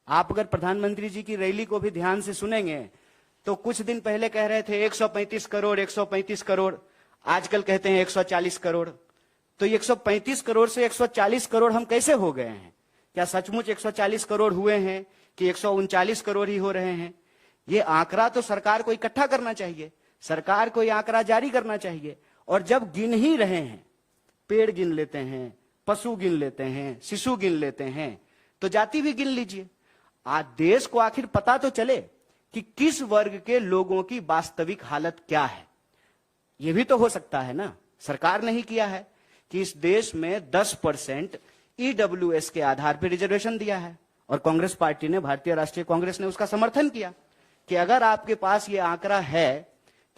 आप अगर प्रधानमंत्री जी की रैली को भी ध्यान से सुनेंगे तो कुछ दिन पहले कह रहे थे 135 करोड़ 135 करोड़, आजकल कहते हैं 140 करोड़। तो 135 करोड़ से 140 करोड़ हम कैसे हो गए हैं? क्या सचमुच 140 करोड़ हुए हैं कि 139 करोड़ ही हो रहे हैं? ये आंकड़ा तो सरकार को इकट्ठा करना चाहिए, सरकार को ये आंकड़ा जारी करना चाहिए। और जब गिन ही रहे हैं, पेड़ गिन लेते हैं, पशु गिन लेते हैं, शिशु गिन लेते हैं, तो जाति भी गिन लीजिए। आज देश को आखिर पता तो चले कि किस वर्ग के लोगों की वास्तविक हालत क्या है। यह भी तो हो सकता है ना, सरकार ने ही किया है कि इस देश में 10% ईडब्ल्यूएस के आधार पर रिजर्वेशन दिया है, और कांग्रेस पार्टी ने, भारतीय राष्ट्रीय कांग्रेस ने उसका समर्थन किया कि अगर आपके पास यह आंकड़ा है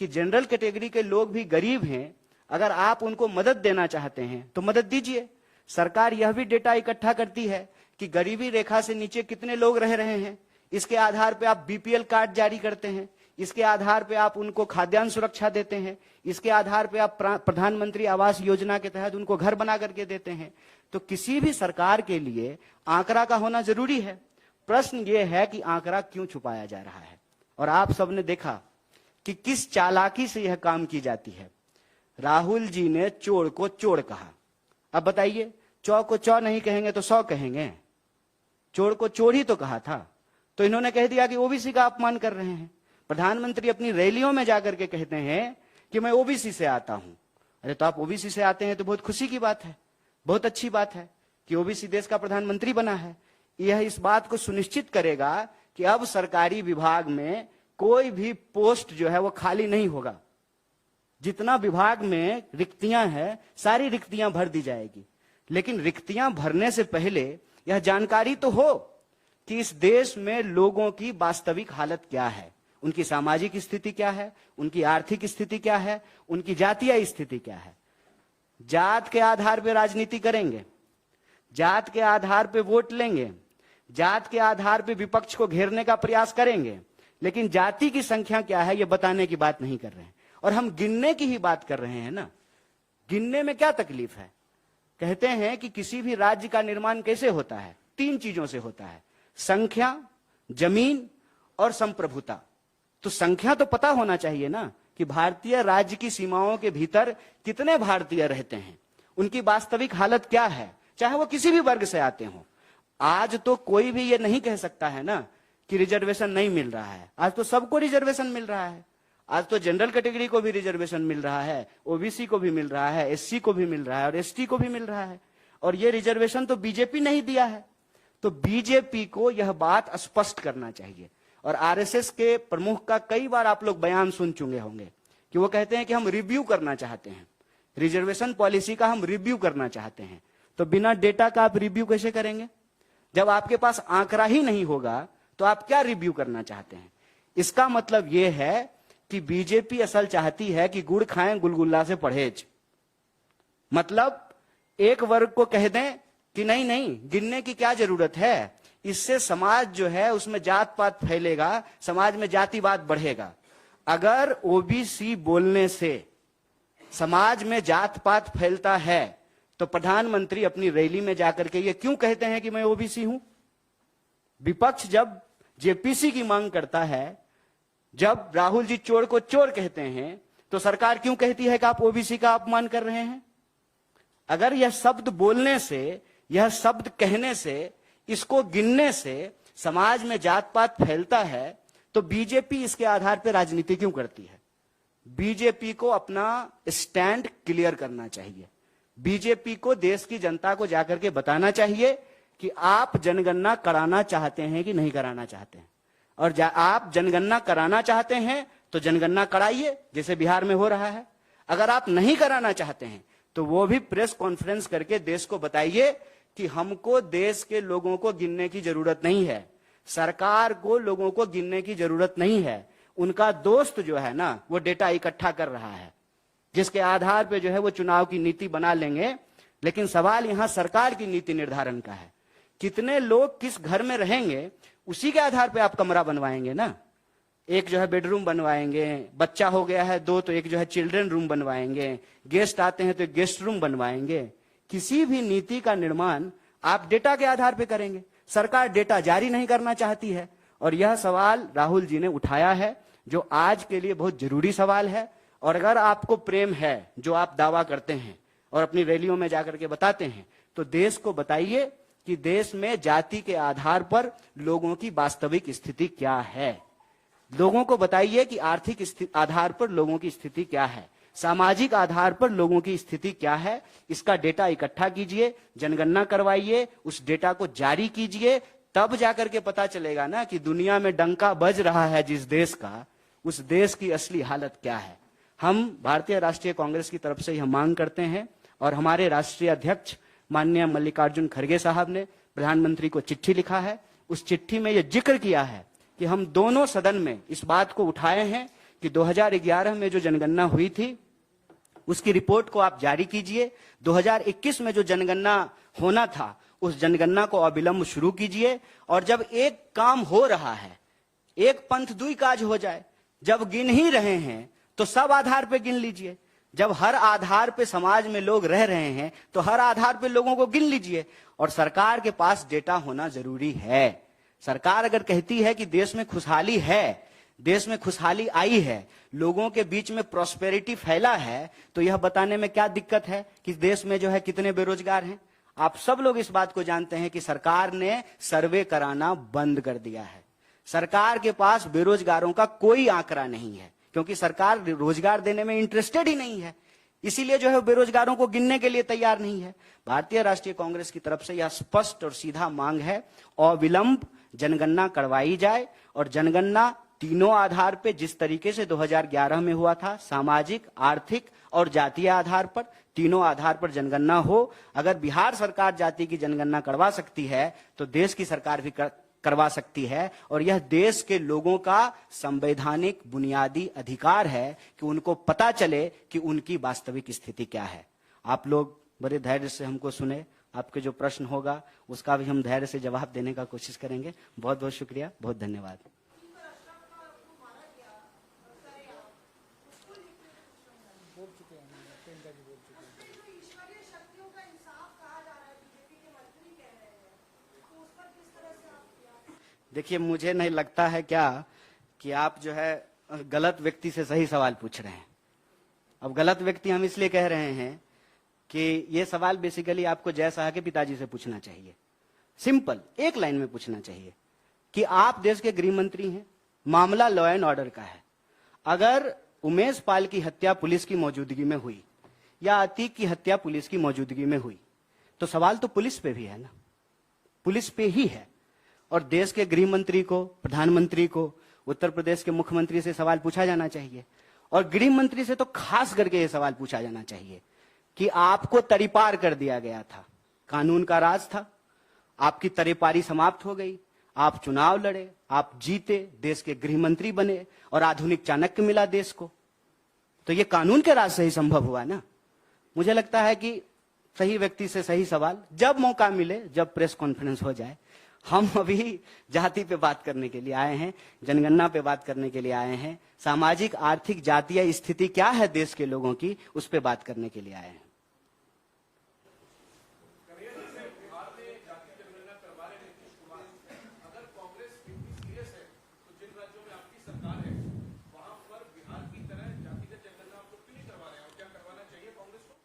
कि जनरल कैटेगरी के लोग भी गरीब हैं, अगर आप उनको मदद देना चाहते हैं तो मदद दीजिए। सरकार यह भी डेटा इकट्ठा करती है कि गरीबी रेखा से नीचे कितने लोग रह रहे हैं, इसके आधार पे आप बीपीएल कार्ड जारी करते हैं, इसके आधार पे आप उनको खाद्यान्न सुरक्षा देते हैं, इसके आधार पे आप प्रधानमंत्री आवास योजना के तहत उनको घर बना करके देते हैं। तो किसी भी सरकार के लिए आंकड़ा का होना जरूरी है। प्रश्न ये है कि आंकड़ा क्यों छुपाया जा रहा है? और आप सबने देखा कि किस चालाकी से यह काम की जाती है। राहुल जी ने चोर को चोर कहा। अब बताइए, चौ को चौ नहीं कहेंगे तो 100 कहेंगे? चोर को चोर ही तो कहा था। तो इन्होंने कह दिया कि ओबीसी का अपमान कर रहे हैं। प्रधानमंत्री अपनी रैलियों में जाकर के कहते हैं कि मैं ओबीसी से आता हूं। अरे तो आप ओबीसी से आते हैं तो बहुत खुशी की बात है, बहुत अच्छी बात है कि ओबीसी देश का प्रधानमंत्री बना है। यह इस बात को सुनिश्चित करेगा कि अब सरकारी विभाग में कोई भी पोस्ट जो है वो खाली नहीं होगा। जितना विभाग में रिक्तियां हैं, सारी रिक्तियां भर दी जाएगी। लेकिन रिक्तियां भरने से पहले यह जानकारी तो हो कि इस देश में लोगों की वास्तविक हालत क्या है, उनकी सामाजिक स्थिति क्या है, उनकी आर्थिक स्थिति क्या है, उनकी जातीय स्थिति क्या है। जात के आधार पर राजनीति करेंगे, जात के आधार पर वोट लेंगे, जात के आधार पर विपक्ष को घेरने का प्रयास करेंगे, लेकिन जाति की संख्या क्या है यह बताने की बात नहीं कर रहे हैं। और हम गिनने की ही बात कर रहे हैं ना। गिनने में क्या तकलीफ है? कहते हैं कि किसी भी राज्य का निर्माण कैसे होता है? 3 चीजों से होता है, संख्या, जमीन और संप्रभुता। तो संख्या तो पता होना चाहिए ना कि भारतीय राज्य की सीमाओं के भीतर कितने भारतीय रहते हैं, उनकी वास्तविक हालत क्या है, चाहे वो किसी भी वर्ग से आते हो। आज तो कोई भी ये नहीं कह सकता है ना कि रिजर्वेशन नहीं मिल रहा है। आज तो सबको रिजर्वेशन मिल रहा है। आज तो जनरल कैटेगरी को भी रिजर्वेशन मिल रहा है, ओबीसी को भी मिल रहा है, एससी को भी मिल रहा है और एसटी को भी मिल रहा है। और ये रिजर्वेशन तो बीजेपी नहीं दिया है। तो बीजेपी को यह बात स्पष्ट करना चाहिए। और आरएसएस के प्रमुख का कई बार आप लोग बयान सुन चुके होंगे कि वो कहते हैं कि हम रिव्यू करना चाहते हैं, रिजर्वेशन पॉलिसी का हम रिव्यू करना चाहते हैं। तो बिना डेटा का आप रिव्यू कैसे करेंगे? जब आपके पास आंकड़ा ही नहीं होगा तो आप क्या रिव्यू करना चाहते हैं? इसका मतलब यह है कि बीजेपी असल चाहती है कि गुड़ खाएं गुलगुल्ला से परहेज। मतलब एक वर्ग को कह दें कि नहीं नहीं, गिनने की क्या जरूरत है, इससे समाज जो है उसमें जात पात फैलेगा, समाज में जातिवाद बढ़ेगा। अगर ओबीसी बोलने से समाज में जात पात फैलता है तो प्रधानमंत्री अपनी रैली में जाकर के ये क्यों कहते हैं कि मैं ओबीसी हूं? विपक्ष जब जेपीसी की मांग करता है, जब राहुल जी चोर को चोर कहते हैं, तो सरकार क्यों कहती है कि आप ओबीसी का अपमान कर रहे हैं? अगर यह शब्द बोलने से, यह शब्द कहने से, इसको गिनने से समाज में जात पात फैलता है तो बीजेपी इसके आधार पर राजनीति क्यों करती है? बीजेपी को अपना स्टैंड क्लियर करना चाहिए। बीजेपी को देश की जनता को जाकर के बताना चाहिए कि आप जनगणना कराना चाहते हैं कि नहीं कराना चाहते हैं। और आप जनगणना कराना चाहते हैं तो जनगणना कराइए, जैसे बिहार में हो रहा है। अगर आप नहीं कराना चाहते हैं तो वो भी प्रेस कॉन्फ्रेंस करके देश को बताइए कि हमको देश के लोगों को गिनने की जरूरत नहीं है, सरकार को लोगों को गिनने की जरूरत नहीं है। उनका दोस्त जो है ना वो डेटा इकट्ठा कर रहा है, जिसके आधार पे जो है वो चुनाव की नीति बना लेंगे। लेकिन सवाल यहां सरकार की नीति निर्धारण का है। कितने लोग किस घर में रहेंगे उसी के आधार पे आप कमरा बनवाएंगे ना। एक जो है बेडरूम बनवाएंगे, बच्चा हो गया है 2 तो एक जो है चिल्ड्रन रूम बनवाएंगे, गेस्ट आते हैं तो एक गेस्ट रूम बनवाएंगे। किसी भी नीति का निर्माण आप डेटा के आधार पे करेंगे। सरकार डेटा जारी नहीं करना चाहती है। और यह सवाल राहुल जी ने उठाया है, जो आज के लिए बहुत जरूरी सवाल है। और अगर आपको प्रेम है, जो आप दावा करते हैं और अपनी रैलियों में जाकर के बताते हैं, तो देश को बताइए कि देश में जाति के आधार पर लोगों की वास्तविक स्थिति क्या है। लोगों को बताइए कि आर्थिक आधार पर लोगों की स्थिति क्या है, सामाजिक आधार पर लोगों की स्थिति क्या है। इसका डेटा इकट्ठा कीजिए, जनगणना करवाइए, उस डेटा को जारी कीजिए, तब जाकर के पता चलेगा ना कि दुनिया में डंका बज रहा है जिस देश का, उस देश की असली हालत क्या है। हम भारतीय राष्ट्रीय कांग्रेस की तरफ से यह मांग करते हैं और हमारे राष्ट्रीय अध्यक्ष माननीय मल्लिकार्जुन खड़गे साहब ने प्रधानमंत्री को चिट्ठी लिखा है। उस चिट्ठी में यह जिक्र किया है कि हम दोनों सदन में इस बात को उठाए हैं कि 2011 में जो जनगणना हुई थी उसकी रिपोर्ट को आप जारी कीजिए। 2021 में जो जनगणना होना था उस जनगणना को अविलंब शुरू कीजिए। और जब एक काम हो रहा है, एक पंथ दुई काज हो जाए, जब गिन ही रहे हैं तो सब आधार पे गिन लीजिए। जब हर आधार पे समाज में लोग रह रहे हैं तो हर आधार पे लोगों को गिन लीजिए। और सरकार के पास डेटा होना जरूरी है। सरकार अगर कहती है कि देश में खुशहाली है, देश में खुशहाली आई है, लोगों के बीच में प्रॉस्पेरिटी फैला है, तो यह बताने में क्या दिक्कत है कि देश में जो है कितने बेरोजगार हैं। आप सब लोग इस बात को जानते हैं कि सरकार ने सर्वे कराना बंद कर दिया है। सरकार के पास बेरोजगारों का कोई आंकड़ा नहीं है, क्योंकि सरकार रोजगार देने में इंटरेस्टेड ही नहीं है। इसीलिए जो है बेरोजगारों को गिनने के लिए तैयार नहीं है। भारतीय राष्ट्रीय कांग्रेस की तरफ से यह स्पष्ट और सीधा मांग है, अविलंब जनगणना करवाई जाए। और जनगणना तीनों आधार पे, जिस तरीके से 2011 में हुआ था, सामाजिक, आर्थिक और जातीय आधार पर, तीनों आधार पर जनगणना हो। अगर बिहार सरकार जाति की जनगणना करवा सकती है तो देश की सरकार भी करवा सकती है। और यह देश के लोगों का संवैधानिक बुनियादी अधिकार है कि उनको पता चले कि उनकी वास्तविक स्थिति क्या है। आप लोग बड़े धैर्य से हमको सुने, आपके जो प्रश्न होगा उसका भी हम धैर्य से जवाब देने का कोशिश करेंगे। बहुत बहुत शुक्रिया, बहुत धन्यवाद। देखिए, मुझे नहीं लगता है क्या कि आप जो है गलत व्यक्ति से सही सवाल पूछ रहे हैं। अब गलत व्यक्ति हम इसलिए कह रहे हैं कि ये सवाल बेसिकली आपको जय शाह के पिताजी से पूछना चाहिए। सिंपल एक लाइन में पूछना चाहिए कि आप देश के गृह मंत्री हैं, मामला लॉ एंड ऑर्डर का है। अगर उमेश पाल की हत्या पुलिस की मौजूदगी में हुई या अतीक की हत्या पुलिस की मौजूदगी में हुई तो सवाल तो पुलिस पे भी है ना, पुलिस पे ही है। और देश के गृह मंत्री को, प्रधानमंत्री को, उत्तर प्रदेश के मुख्यमंत्री से सवाल पूछा जाना चाहिए। और गृह मंत्री से तो खास करके यह सवाल पूछा जाना चाहिए कि आपको तरीपार कर दिया गया था, कानून का राज था, आपकी तरीपारी समाप्त हो गई, आप चुनाव लड़े, आप जीते, देश के गृह मंत्री बने और आधुनिक चाणक्य मिला देश को, तो यह कानून के राज से ही संभव हुआ ना। मुझे लगता है कि सही व्यक्ति से सही सवाल, जब मौका मिले, जब प्रेस कॉन्फ्रेंस हो जाए। हम अभी जाति पे बात करने के लिए आए हैं, जनगणना पे बात करने के लिए आए हैं, सामाजिक, आर्थिक, जातीय स्थिति क्या है देश के लोगों की, उस पे बात करने के लिए आए हैं।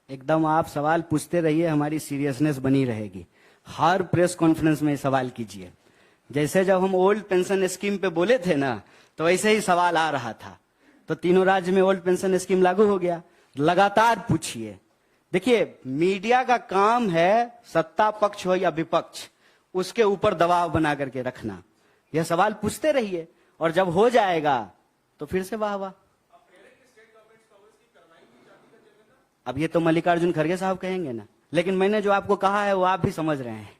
एकदम आप सवाल पूछते रहिए, हमारी सीरियसनेस बनी रहेगी। हर प्रेस कॉन्फ्रेंस में सवाल कीजिए। जैसे जब हम ओल्ड पेंशन स्कीम पे बोले थे ना, तो वैसे ही सवाल आ रहा था, तो तीनों राज्य में ओल्ड पेंशन स्कीम लागू हो गया। लगातार पूछिए। देखिए, मीडिया का काम है सत्ता पक्ष हो या विपक्ष, उसके ऊपर दबाव बना करके रखना। यह सवाल पूछते रहिए और जब हो जाएगा तो फिर से वाह वाह। अब ये तो मल्लिकार्जुन खड़गे साहब कहेंगे ना, लेकिन मैंने जो आपको कहा है वो आप भी समझ रहे हैं।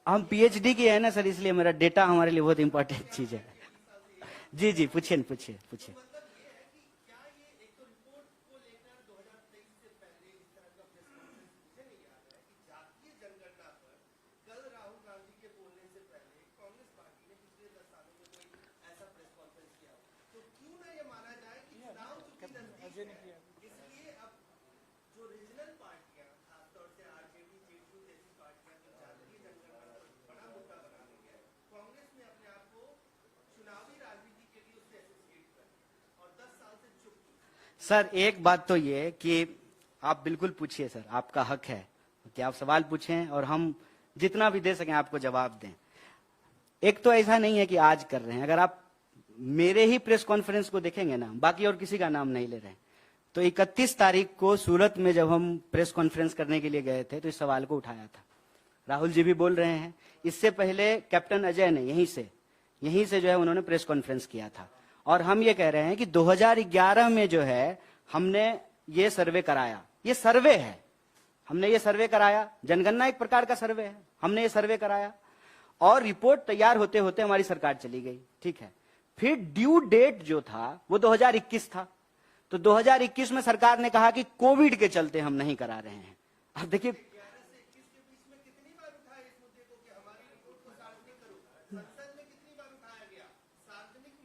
हम पीएचडी की है ना सर, इसलिए मेरा डेटा हमारे लिए बहुत इंपॉर्टेंट चीज है। जी जी, पूछिए पूछिए पूछिए। सर एक बात तो ये कि आप बिल्कुल पूछिए सर, आपका हक है कि आप सवाल पूछें और हम जितना भी दे सकें आपको जवाब दें। एक तो ऐसा नहीं है कि आज कर रहे हैं, अगर आप मेरे ही प्रेस कॉन्फ्रेंस को देखेंगे ना, बाकी और किसी का नाम नहीं ले रहे हैं, तो 31 तारीख को सूरत में जब हम प्रेस कॉन्फ्रेंस करने के लिए गए थे तो इस सवाल को उठाया था। राहुल जी भी बोल रहे हैं, इससे पहले कैप्टन अजय ने यहीं से जो है उन्होंने प्रेस कॉन्फ्रेंस किया था। और हम ये कह रहे हैं कि 2011 में जो है हमने ये सर्वे कराया, ये सर्वे है, हमने ये सर्वे कराया, जनगणना एक प्रकार का सर्वे है, हमने ये सर्वे कराया और रिपोर्ट तैयार होते होते हमारी सरकार चली गई, ठीक है। फिर ड्यू डेट जो था वो 2021 था, तो 2021 में सरकार ने कहा कि कोविड के चलते हम नहीं करा रहे हैं। अब देखिए,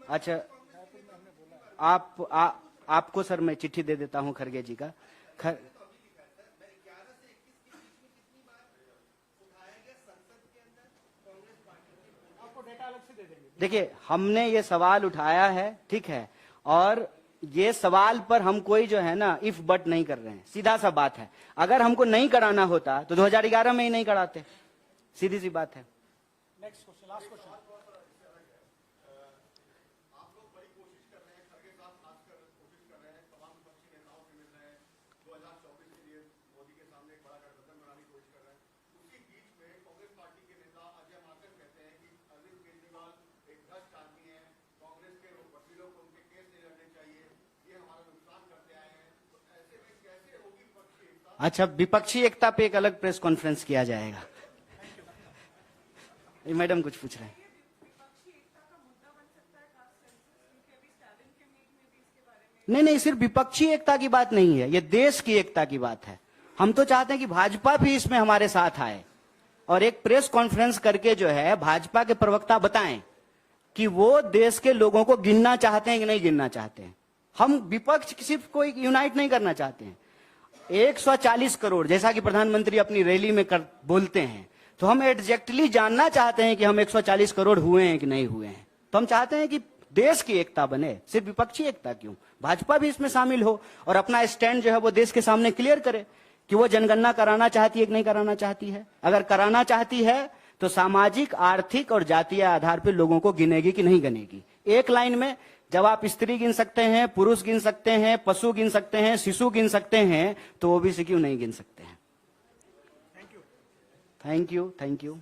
अच्छा आपको सर मैं चिट्ठी दे देता हूं खरगे जी का। देखिए हमने ये सवाल उठाया है, ठीक है, और ये सवाल पर हम कोई जो है ना इफ बट नहीं कर रहे हैं, सीधा सा बात है। अगर हमको नहीं कराना होता तो 2011 में ही नहीं कराते, सीधी सी बात है। Next question, last question. अच्छा, विपक्षी एकता पे एक अलग प्रेस कॉन्फ्रेंस किया जाएगा। मैडम कुछ पूछ रहे हैं। नहीं, सिर्फ विपक्षी एकता की बात नहीं है, ये देश की एकता की बात है। हम तो चाहते हैं कि भाजपा भी इसमें हमारे साथ आए और एक प्रेस कॉन्फ्रेंस करके जो है भाजपा के प्रवक्ता बताएं कि वो देश के लोगों को गिनना चाहते हैं कि नहीं गिनना चाहते हैं। हम विपक्ष सिर्फ कोई यूनाइट नहीं करना चाहते हैं। 140 करोड़ जैसा कि प्रधानमंत्री अपनी रैली में बोलते हैं, तो हम एग्जैक्टली जानना चाहते हैं कि हम 140 करोड़ हुए हैं कि नहीं हुए हैं। तो हम चाहते हैं कि देश की एकता बने, सिर्फ विपक्षी एकता क्यों, भाजपा भी इसमें शामिल हो और अपना स्टैंड जो है वो देश के सामने क्लियर करे कि वो जनगणना कराना चाहती है कि नहीं कराना चाहती है। अगर कराना चाहती है तो सामाजिक, आर्थिक और जातीय आधार पर लोगों को गिनेगी कि नहीं गिनेगी। एक लाइन में जब आप स्त्री गिन सकते हैं, पुरुष गिन सकते हैं, पशु गिन सकते हैं, शिशु गिन सकते हैं, तो ओबीसी क्यों नहीं गिन सकते हैं। Thank you.